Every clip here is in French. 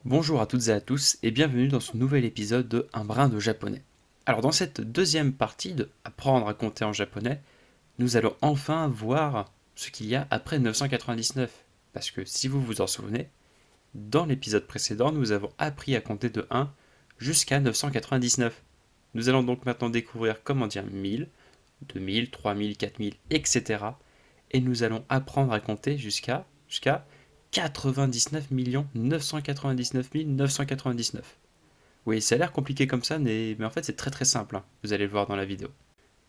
Bonjour à toutes et à tous et bienvenue dans ce nouvel épisode de Un brin de japonais. Alors dans cette deuxième partie de Apprendre à compter en japonais, nous allons enfin voir ce qu'il y a après 999. Parce que si vous vous en souvenez, dans l'épisode précédent, nous avons appris à compter de 1 jusqu'à 999. Nous allons donc maintenant découvrir comment dire 1000, 2000, 3000, 4000, etc. Et nous allons apprendre à compter jusqu'à 99 999 999. Oui, ça a l'air compliqué comme ça, mais en fait c'est très très simple, hein. Vous allez le voir dans la vidéo.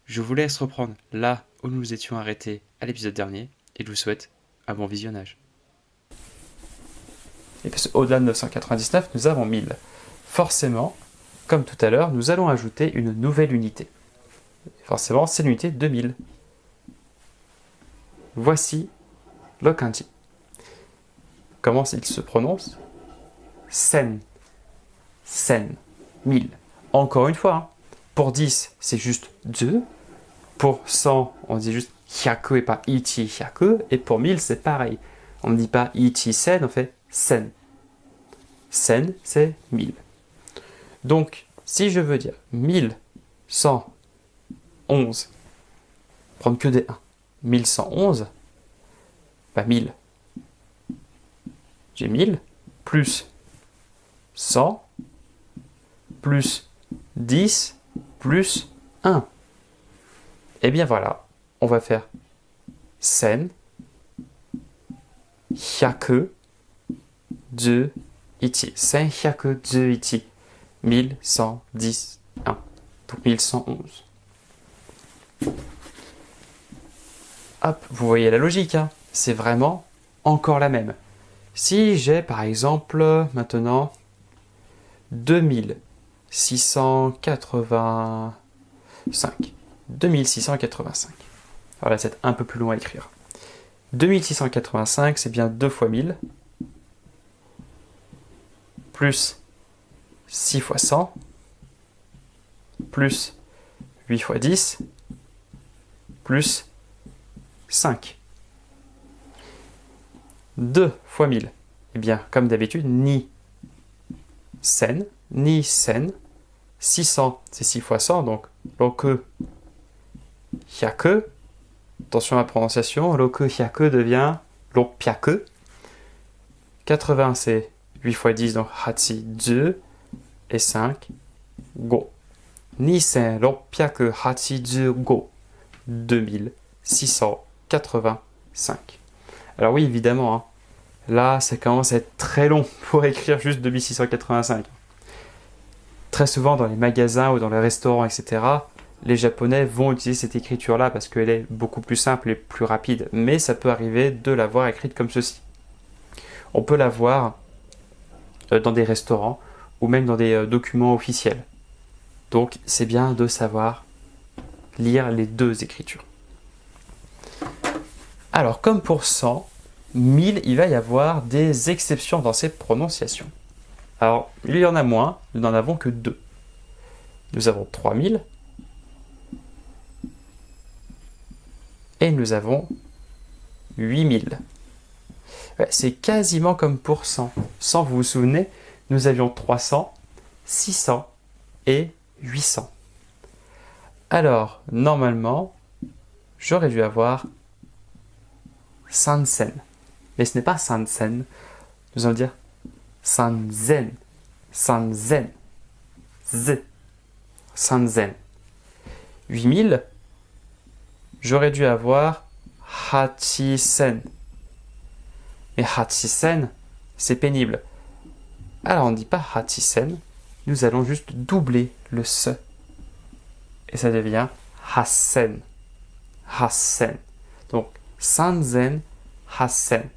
Je vous laisse reprendre là où nous étions arrêtés à l'épisode dernier, et je vous souhaite un bon visionnage. Et parce qu'au-delà de 999, nous avons 1000. Forcément, comme tout à l'heure, nous allons ajouter une nouvelle unité. Forcément, c'est l'unité 2000. Voici le kanji. Comment il se prononce? Sen. Sen. 1000. Encore une fois, hein, pour 10, c'est juste 2. Pour 100, on dit juste hyaku et pas ichi hyaku. Et pour 1000, c'est pareil. On ne dit pas ichi sen, on fait sen. Sen, c'est 1000. Donc, si je veux dire 1111, prendre que des 1, 1111, bah 1000. J'ai 1000 plus 100 plus 10 plus 1. Et bien voilà, on va faire sen, hyaku, de, ichi. Sen, hyaku, de, ichi. 1110, 1. Donc 1111. Hop, vous voyez la logique, hein, c'est vraiment encore la même. Si j'ai par exemple maintenant 2685. 2685. Alors là, c'est un peu plus long à écrire. 2685, c'est bien 2 fois 1000, plus 6 fois 100, plus 8 fois 10, plus 5. 2 fois 1000. Eh bien, comme d'habitude, ni sen, 600, c'est 6 fois 100, donc roku hyaku. Attention à la prononciation, roku hyaku devient ropyaku. 80, c'est 8 fois 10, donc hachi 2, et 5, go. 2685, 2685. Alors oui, évidemment, hein, là, ça commence à être très long pour écrire juste 2685. Très souvent, dans les magasins ou dans les restaurants, etc., les Japonais vont utiliser cette écriture-là parce qu'elle est beaucoup plus simple et plus rapide. Mais ça peut arriver de l'avoir écrite comme ceci. On peut la voir dans des restaurants ou même dans des documents officiels. Donc, c'est bien de savoir lire les deux écritures. Alors, comme pour 100, 1000, il va y avoir des exceptions dans ces prononciations. Alors, il y en a moins, nous n'en avons que 2. Nous avons 3000 et nous avons 8000. Ouais, c'est quasiment comme pour 100. 100, vous vous souvenez, nous avions 300, 600 et 800. Alors, normalement, j'aurais dû avoir sansen. Mais ce n'est pas sansen. Nous allons dire sanzen. Sanzen. Z. Sanzen. 8000, j'aurais dû avoir hachisen. Mais hachisen, c'est pénible. Alors on ne dit pas hachisen, nous allons juste doubler le se. Et ça devient hassen. Hassen. Donc sanzen, hassen.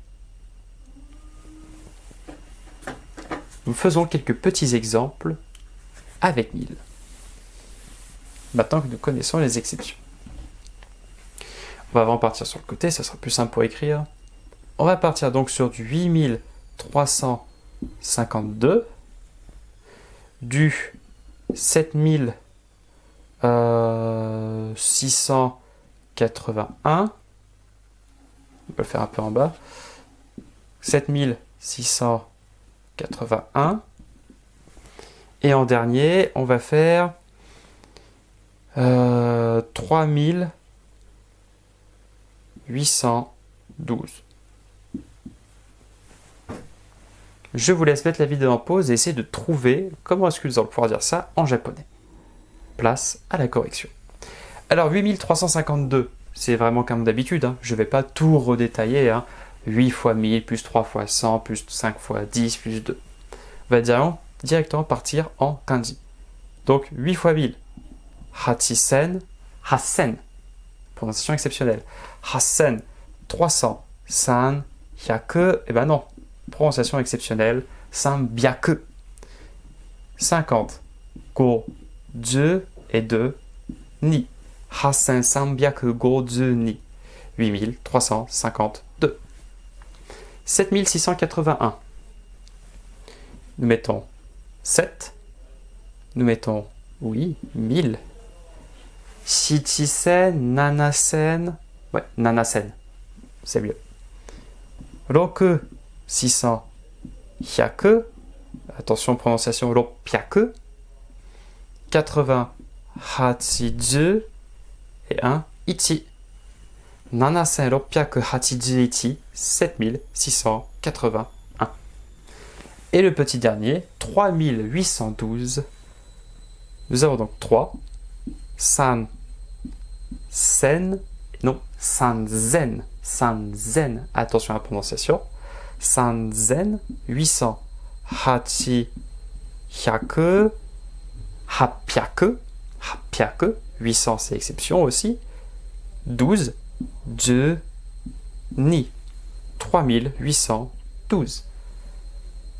Nous faisons quelques petits exemples avec 1000. Maintenant que nous connaissons les exceptions. On va avant partir sur le côté, ça sera plus simple pour écrire. On va partir donc sur du 8352, du 7681, on va le faire un peu en bas, 7681, 681. Et en dernier, on va faire 3812. Je vous laisse mettre la vidéo en pause et essayer de trouver comment est-ce que nous allons pouvoir dire ça en japonais. Place à la correction. Alors 8352, c'est vraiment comme d'habitude, hein. Je ne vais pas tout redétailler. Hein. 8 fois 1000, plus 3 fois 100, plus 5 fois 10, plus 2. On va directement partir en kanji. Donc 8 fois 1000. Hachisen, Hassen. Prononciation exceptionnelle. Hassen, 300. San, hyaku, eh ben non. Prononciation exceptionnelle. Sanbyaku. 50. Go, 10 et 2. Ni. Hassen sanbyaku go 10 ni. 8352. 7681. Nous mettons 7. Nous mettons, oui, 1000. Shichisen, nanasen. Ouais, nanasen. C'est mieux. Roku, 600. Hyaku. Attention, prononciation ropyaku. 80. Hachiju. Et 1. Ichi. 7681. 7681. Et le petit dernier, 3812. Nous avons donc 3. San. Sen. Non, sanzen. Sanzen. Attention à la prononciation. Sanzen. 800. Hachi. Hyaku. Hapyaku. Hapyaku. 800, c'est exception aussi. 12. Je. Ni. 3812.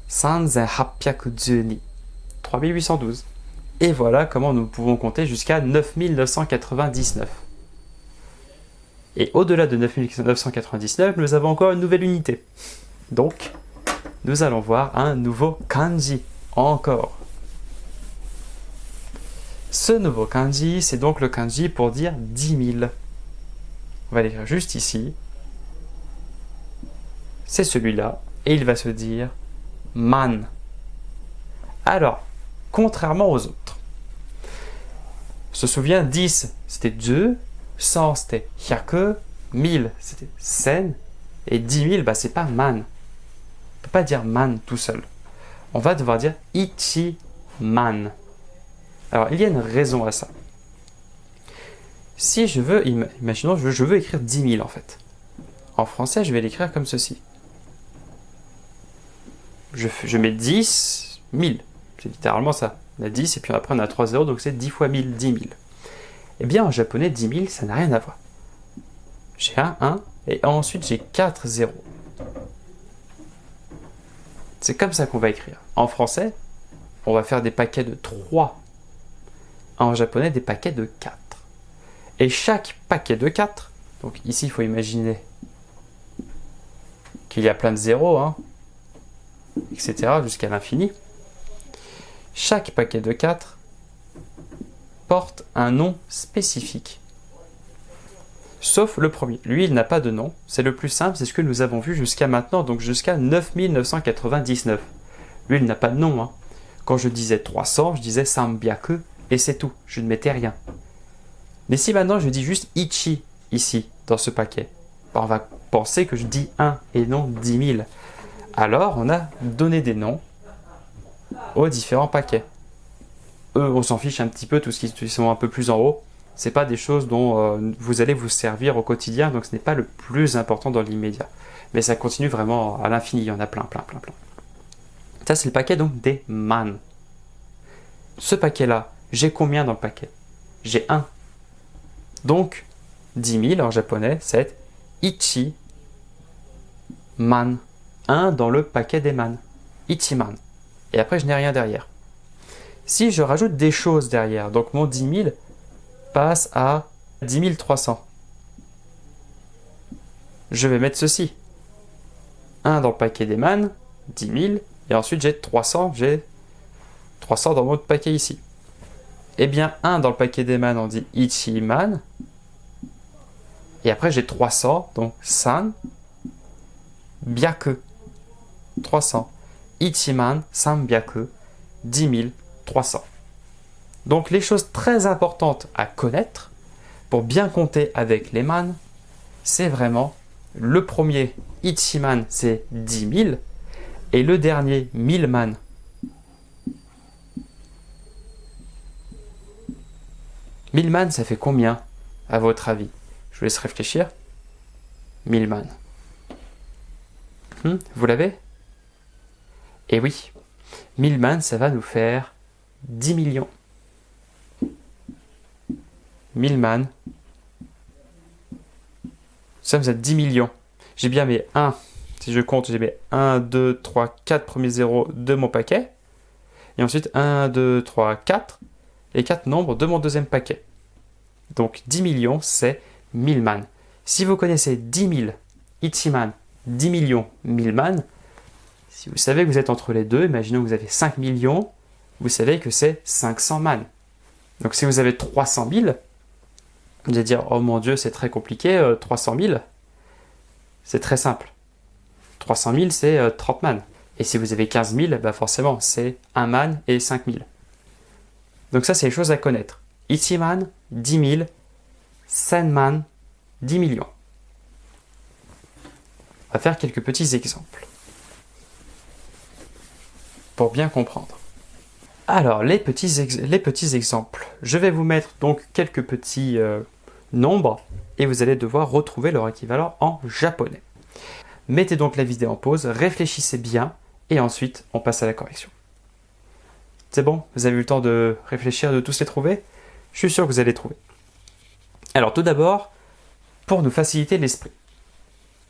3812. 3812. Et voilà comment nous pouvons compter jusqu'à 9999. Et au-delà de 9999, nous avons encore une nouvelle unité. Donc, nous allons voir un nouveau kanji encore. Ce nouveau kanji, c'est donc le kanji pour dire 10 000. On va l'écrire juste ici. C'est celui-là. Et il va se dire man. Alors, contrairement aux autres, on se souvient, 10 c'était 2, 100 c'était hyaku, 1000 c'était sen, et 10 000, c'est pas man. On ne peut pas dire man tout seul. On va devoir dire ichi man. Alors, il y a une raison à ça. Si je veux, imaginons, je veux écrire 10 000 en fait. En français, je vais l'écrire comme ceci. Je mets 10, 1000. C'est littéralement ça. On a 10 et puis après on a 3 zéros, donc c'est 10 fois 1000, 10 000. Eh bien en japonais, 10 000, ça n'a rien à voir. J'ai un 1 et ensuite j'ai 4 zéros. C'est comme ça qu'on va écrire. En français, on va faire des paquets de 3. En japonais, des paquets de 4. Et chaque paquet de 4, donc ici il faut imaginer qu'il y a plein de zéros, hein, etc. jusqu'à l'infini. Chaque paquet de 4 porte un nom spécifique. Sauf le premier. Lui, il n'a pas de nom. C'est le plus simple, c'est ce que nous avons vu jusqu'à maintenant, donc jusqu'à 9999. Lui, il n'a pas de nom. Hein. Quand je disais 300, je disais sanbyaku, et c'est tout. Je ne mettais rien. Mais si maintenant je dis juste ichi, ici, dans ce paquet, on va penser que je dis 1 et non 10 000. Alors, on a donné des noms aux différents paquets. Eux, on s'en fiche un petit peu, tout ce qui sont un peu plus en haut. C'est pas des choses dont vous allez vous servir au quotidien, donc ce n'est pas le plus important dans l'immédiat. Mais ça continue vraiment à l'infini, il y en a plein. Ça, c'est le paquet donc des man. Ce paquet-là, j'ai combien dans le paquet? J'ai 1. Donc, 10 000 en japonais, c'est ichi man. 1 dans le paquet des man. Ichiman. Et après, je n'ai rien derrière. Si je rajoute des choses derrière, donc mon 10 000 passe à 10 300. Je vais mettre ceci. 1 dans le paquet des man, 10 000, et ensuite j'ai 300 dans mon autre paquet ici. Eh bien, 1 dans le paquet des man, on dit ichiman, et après j'ai 300, donc san, byaku, 300. ichiman sanbyaku, 10 300. Donc les choses très importantes à connaître pour bien compter avec les man, c'est vraiment le premier ichiman, c'est 10 000, et le dernier 1000 man. Mille man, ça fait combien, à votre avis? Je vous laisse réfléchir. 1000 man. Vous l'avez? Eh oui, 1000 man, ça va nous faire 10 millions. 1000 man, ça vous êtes 10 millions. J'ai bien mes 1, si je compte, j'ai mes 1, 2, 3, 4 premiers zéros de mon paquet. Et ensuite 1, 2, 3, 4, les 4 nombres de mon deuxième paquet. Donc 10 millions, c'est 1000 man. Si vous connaissez 10 000 ichiman, 10 millions 1000 man, si vous savez que vous êtes entre les deux, imaginons que vous avez 5 millions, vous savez que c'est 500 man. Donc si vous avez 300 000, vous allez dire, oh mon Dieu, c'est très compliqué, 300 000. C'est très simple. 300 000, c'est 30 man. Et si vous avez 15 000, bah forcément, c'est 1 man et 5 000. Donc ça, c'est les choses à connaître. Ichiman, 10 000. Senman, 10 millions. On va faire quelques petits exemples pour bien comprendre. Alors, les petits exemples. Je vais vous mettre donc quelques petits nombres et vous allez devoir retrouver leur équivalent en japonais. Mettez donc la vidéo en pause, réfléchissez bien et ensuite on passe à la correction. C'est bon? Vous avez eu le temps de réfléchir, de tous les trouver? Je suis sûr que vous allez les trouver. Alors tout d'abord, pour nous faciliter l'esprit.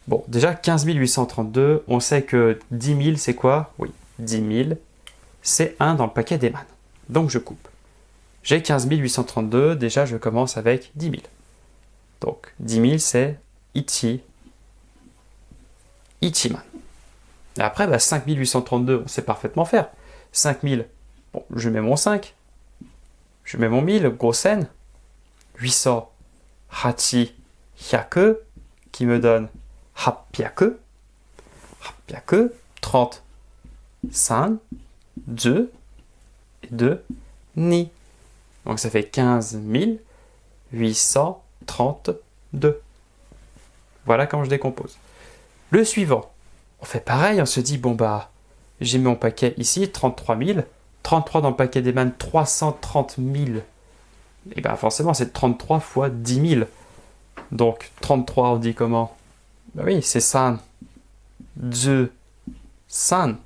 Bon, déjà 15 832, on sait que 10 000 c'est quoi? Oui, 10 000 c'est 1 dans le paquet des man. Donc je coupe. J'ai 15 832, déjà je commence avec 10 000. Donc 10 000 c'est ichiman. Et après, 5 832, on sait parfaitement faire. 5 000, bon, je mets mon 5. Je mets mon 1000, gros sen. 800, hachi, hyaku, qui me donne hapyaku. Hapyaku, 30, san, 2, et 2, ni. Donc ça fait 15 832. Voilà quand je décompose. Le suivant, on fait pareil, on se dit, bon j'ai mis mon paquet ici, 33 000, 33 dans le paquet des man, 330 000. Et forcément, c'est 33 fois 10 000. Donc 33, on dit comment? Oui, c'est san, zu, san.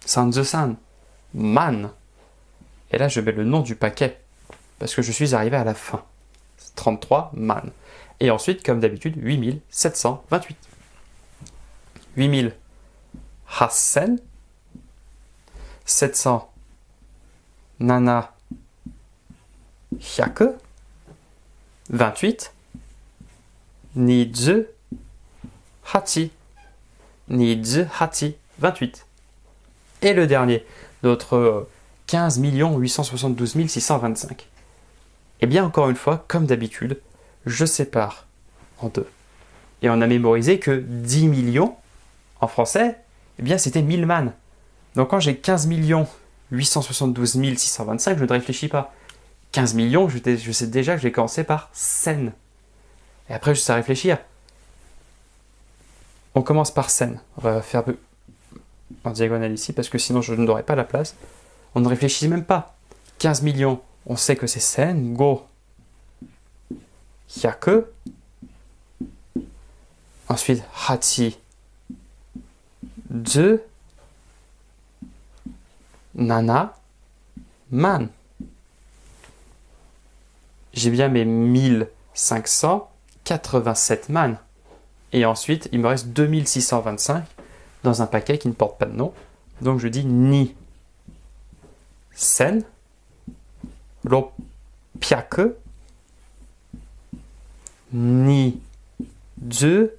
San, zu, san. Man. Et là, je mets le nom du paquet, parce que je suis arrivé à la fin. 33, man. Et ensuite, comme d'habitude, 8728. 8000 hassen. 700 nana hyaku. 28 nizu hachi. Nizu hachi. 28. Et le dernier, notre 15 872 625. Et bien encore une fois, comme d'habitude, je sépare en deux. Et on a mémorisé que 10 millions, en français, eh bien c'était 1000 man. Donc quand j'ai 15 872 625, je ne réfléchis pas. 15 millions, je sais déjà que je vais commencer par sen. Et après, je sais réfléchir. On commence par sen. On va faire en diagonale ici, parce que sinon je n'aurai pas la place. On ne réfléchit même pas. 15 millions, on sait que c'est sen. Go. Hyaku. Ensuite, hachi. Zu. Nana. Man. J'ai bien mes 1587 man. Et ensuite, il me reste 2625 dans un paquet qui ne porte pas de nom. Donc je dis ni. Sen. Ropyaku. Ni. Zu.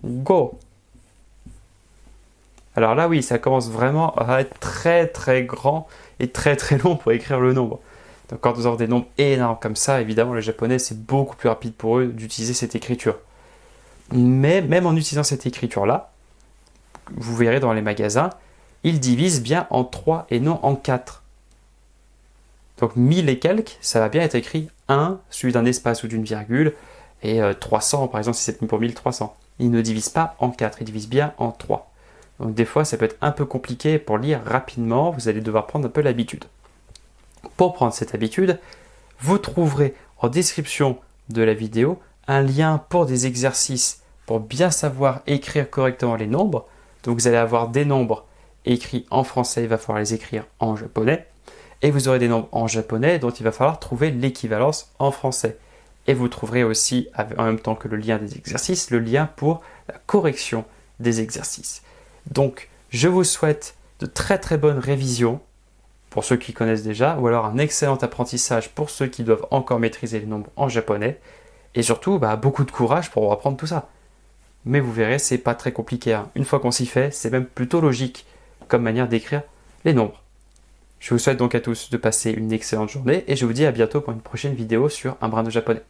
Go. Alors là, oui, ça commence vraiment à être très très grand et très très long pour écrire le nombre. Donc quand nous avons des nombres énormes comme ça, évidemment, les Japonais, c'est beaucoup plus rapide pour eux d'utiliser cette écriture. Mais même en utilisant cette écriture-là, vous verrez dans les magasins il divise bien en 3 et non en 4. Donc 1000 et quelques, ça va bien être écrit 1 suivi d'un espace ou d'une virgule, et 300 par exemple si c'est pour 1300. Il ne divise pas en 4, il divise bien en 3. Donc des fois ça peut être un peu compliqué pour lire rapidement, vous allez devoir prendre un peu l'habitude. Pour prendre cette habitude, vous trouverez en description de la vidéo un lien pour des exercices pour bien savoir écrire correctement les nombres. Donc vous allez avoir des nombres écrits en français, il va falloir les écrire en japonais. Et vous aurez des nombres en japonais dont il va falloir trouver l'équivalence en français. Et vous trouverez aussi, en même temps que le lien des exercices, le lien pour la correction des exercices. Donc, je vous souhaite de très très bonnes révisions pour ceux qui connaissent déjà, ou alors un excellent apprentissage pour ceux qui doivent encore maîtriser les nombres en japonais. Et surtout, beaucoup de courage pour apprendre tout ça. Mais vous verrez, c'est pas très compliqué. Une fois qu'on s'y fait, c'est même plutôt logique comme manière d'écrire les nombres. Je vous souhaite donc à tous de passer une excellente journée et je vous dis à bientôt pour une prochaine vidéo sur un brin de japonais.